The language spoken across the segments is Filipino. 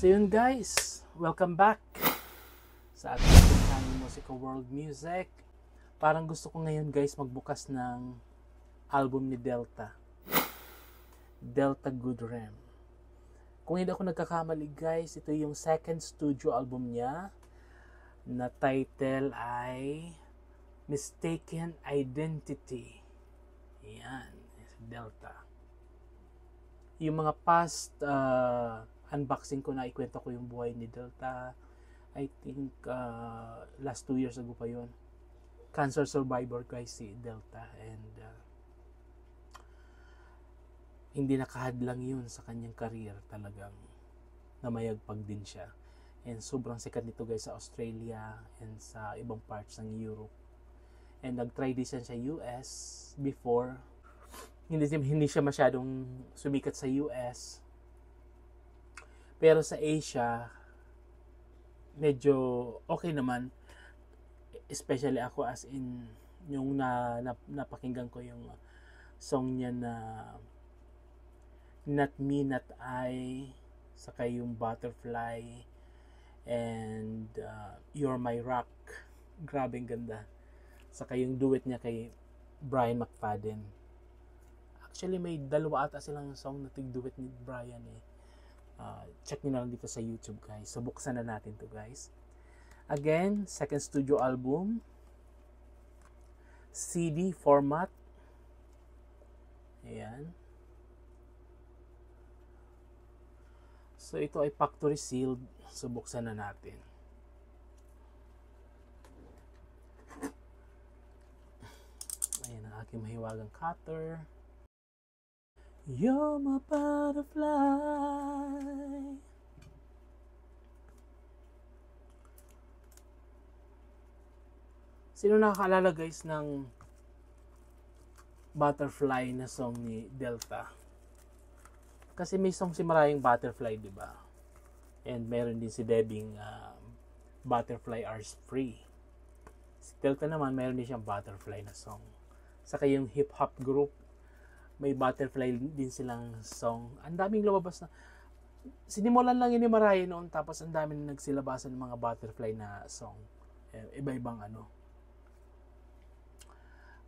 So yun guys, welcome back sa ating channel Musical World Music. Parang gusto ko ngayon guys magbukas ng album ni Delta Goodrem. Kung hindi ako nagkakamali guys, ito yung second studio album niya na title ay Mistaken Identity. Yan, Delta. Yung mga past unboxing ko na ikwento ko yung buhay ni Delta. I think last 2 years ago pa yun. Cancer survivor guys si Delta, and hindi nakahadlang yun sa kanyang career, talagang namayagpag din siya. And sobrang sikat nito guys sa Australia and sa ibang parts ng Europe. And nag-try din siya sa US before. Hindi siya masyadong sumikat sa US. Pero sa Asia, medyo okay naman. Especially ako, as in, yung napakinggan ko yung song niya na Not Me, Not I, saka yung Butterfly, and You're My Rock. Grabing ganda. Saka yung duet niya kay Brian McFadden. Actually, may dalawa ata silang song na tig-duet ni Brian eh. Check nyo na lang dito sa YouTube guys. So, buksan na natin to guys. Again, second studio album. CD format. Ayan. So, ito ay factory sealed. So, buksan na natin. Ayan ang aking mahiwagang cutter. You're my butterfly. Sino nakakaalala guys ng Butterfly na song ni Delta? Kasi may song si Maraming Butterfly, di ba? And meron din si Debing Butterfly Ours Free. Si Delta naman, meron din siyang Butterfly na song. Saka yung hip-hop group, may Butterfly din silang song. Ang daming lumabas na. Sinimulan lang yun ni Mariah noon, tapos ang daming nagsilabasan ng mga Butterfly na song. Iba-ibang ano.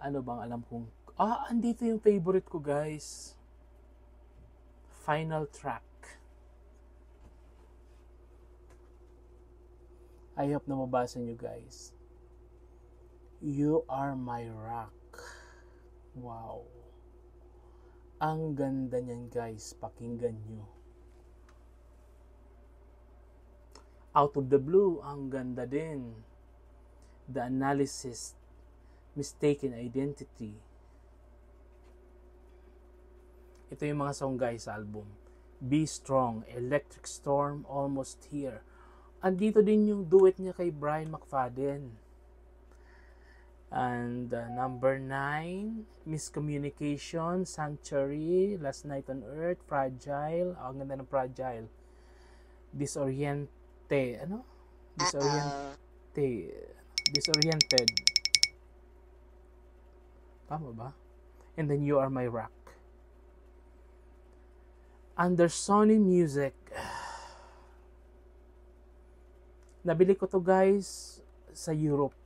Ano bang alam kong... andito yung favorite ko guys. Final track. I hope na mabasa nyo guys. You Are My Rock. Wow. Ang ganda niyan guys, pakinggan nyo. Out of the Blue, ang ganda din. The Analysis, Mistaken Identity. Ito yung mga song guys sa album. Be Strong, Electric Storm, Almost Here. Andito din yung duet niya kay Brian McFadden. And number 9, Miscommunication, Sanctuary, Last Night on Earth, Fragile. Ang ganda ng Fragile. Disoriented. Disoriented. Tama ba? And then You Are My Rock. Under Sony Music. Nabili ko to guys sa Europe.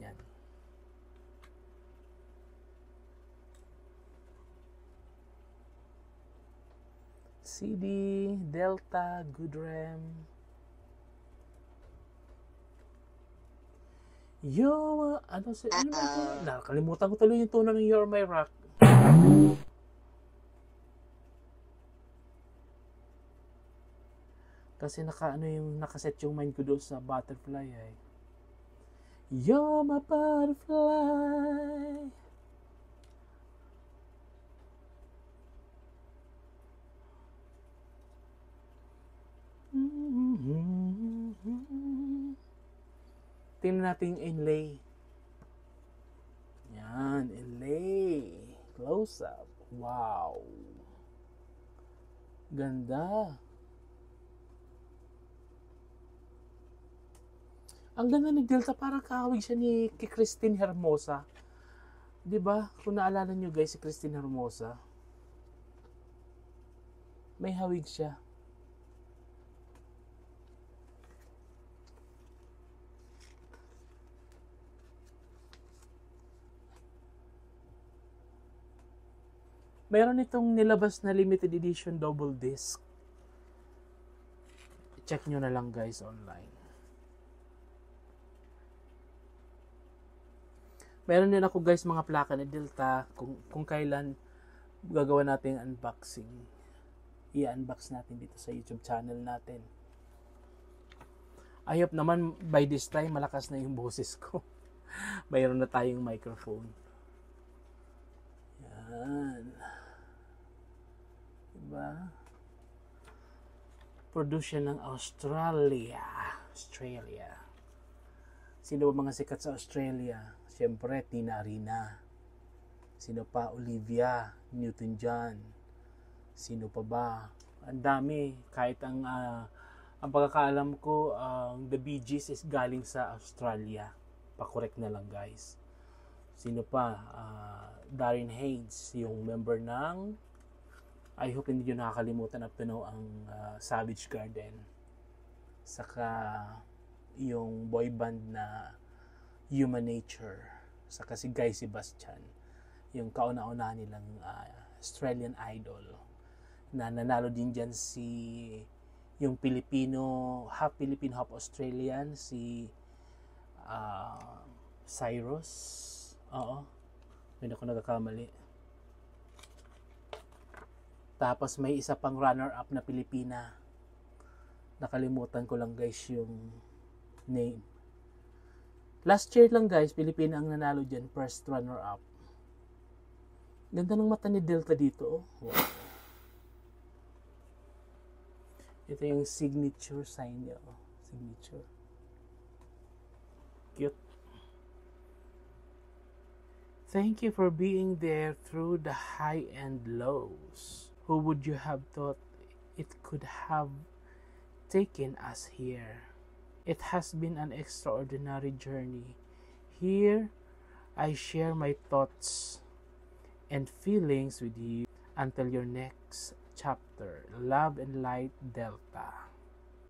Yan. CD, Delta, Goodrem. Ano ba ito? Nakalimutan ko tuloy yung tono ng You're My Rock. Kasi nakaset yung mind ko doon sa Butterfly eh. You're my butterfly. Tingnan natin yung inlay. Yan, inlay. Close up. Wow. Ganda. Ang ganda ni Delta, parang kahawig siya ni Christine Hermosa. 'Di ba? Kung naalala niyo guys, si Christine Hermosa. May hawig siya. Meron itong nilabas na limited edition double disc. Check nyo na lang guys online. Meron din ako guys mga plaka ni Delta kung kailan gagawa natin unboxing. I-unbox natin dito sa YouTube channel natin. I hope naman by this time malakas na yung boses ko. Mayroon na tayong microphone. Yan. Diba? Produce ng Australia. Sino ba mga sikat sa Australia? Siyempre, Tina Arena. Sino pa? Olivia Newton-John. Sino pa ba? Ang dami. Kahit ang pagkakaalam ko, The Bee Gees is galing sa Australia. Pa-correct na lang guys. Sino pa? Darren Hayes, yung member ng, I hope hindi nyo nakakalimutan up to now ang Savage Garden. Saka yung boy band na Human Nature. Saka si Guy Sebastian. Yung kauna-una nilang Australian Idol. Na nanalo din dyan yung Filipino, half Filipino, half Australian, si Cyrus. Oo. Hindi ako nagkakamali. Tapos may isa pang runner-up na Pilipina. Nakalimutan ko lang guys yung name. Last year lang guys, Pilipina ang nanalo dyan, first runner-up. Ganda ng mata ni Delta dito. Oh. Wow. Ito yung signature sign niya. Oh. Signature. Cute. Thank you for being there through the high and lows. Who would you have thought it could have taken us here? It has been an extraordinary journey. Here, I share my thoughts and feelings with you until your next chapter. Love and light, Delta.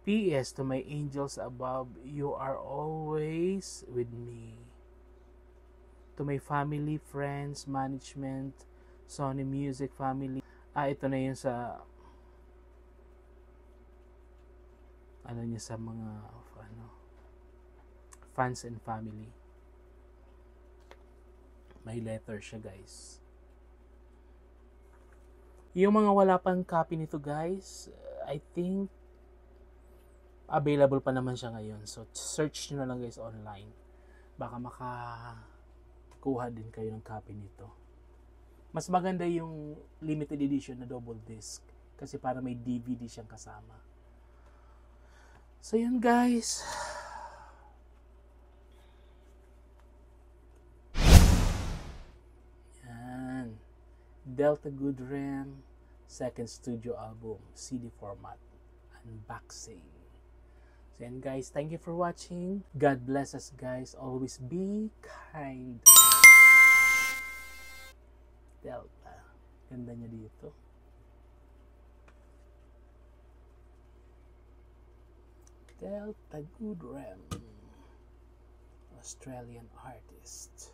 P.S. To my angels above, you are always with me. To my family, friends, management, Sony Music family. Ito na yun sa sa mga fans and family. May letter siya guys. Yung mga wala pang copy nito guys, I think available pa naman siya ngayon. So search nyo na lang guys online. Baka makakuha din kayo ng copy nito. Mas maganda yung limited edition na double disc kasi para may DVD siyang kasama. So yun guys. Yan. Delta Goodrem second studio album, CD format, unboxing. So yan guys, thank you for watching. God bless us guys. Always be kind. Delta. Ganda niya dito. Delta Goodrem, Australian artist.